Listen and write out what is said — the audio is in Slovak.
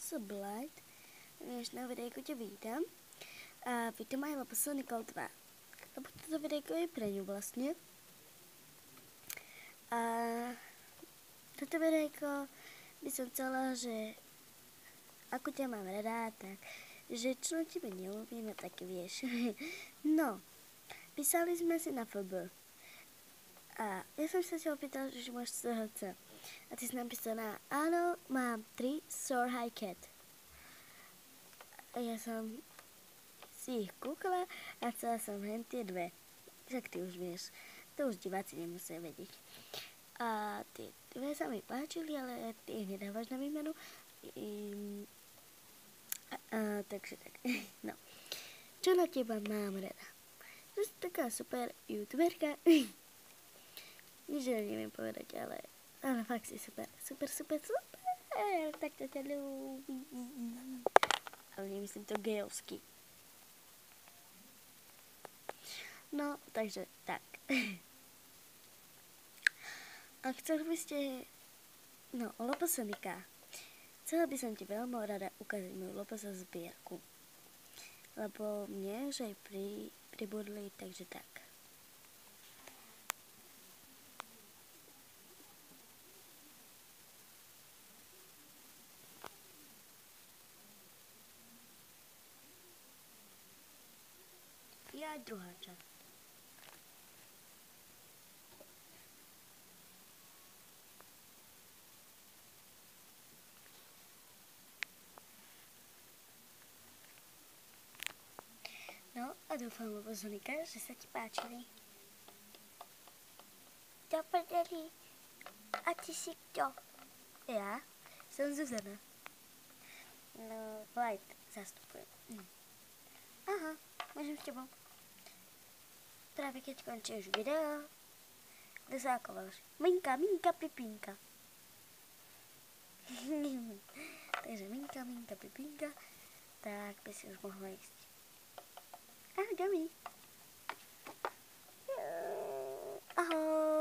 Sublight. Dnešného videjku ťa vítam. A vítam aj LPS Nicole 2. Lebo toto videjko je pre ňu vlastne. A toto videjko by som chcela, že ako ťa mám rada, tak že čo na tebe neľúbime, tak vieš. No, písali sme si na FB. A ja som sa opýtala, že máš SHC. A ty si napísala, áno, mám 3 Sore High Cat. A ja som si ich kúkala a chcela som hen tie dve. Však ty už vieš, to už diváci nemusia vedieť. A tie dve sa mi páčili, ale ty ich nedávaš na výmenu. Takže tak, no. Čo na teba mám rada? To si taká super youtuberka. Nič neviem povedať, ale fakt si super. Tak to ťa ľúbi. Ale nemyslím to gejovsky. No, takže tak. A chceli by ste... No, o LPS-nika. Chcela by som ti veľmi rada ukázať moju LPS zbierku. Lebo mne už aj pribudli, takže tak. Ja druhá časť. No a dúfam, Zonika, že sa ti páčili. Čo prdeli? A ty si kto? Ja som Zuzana. No, Light zastupujem. Aha, môžem s tebou. Práve keď končíš video, kde sa ako voláš? Minka, Pipinka. Takže Minka, Pipinka, tak by si už mohla ísť. Ahoj, Gabi. Ahoj.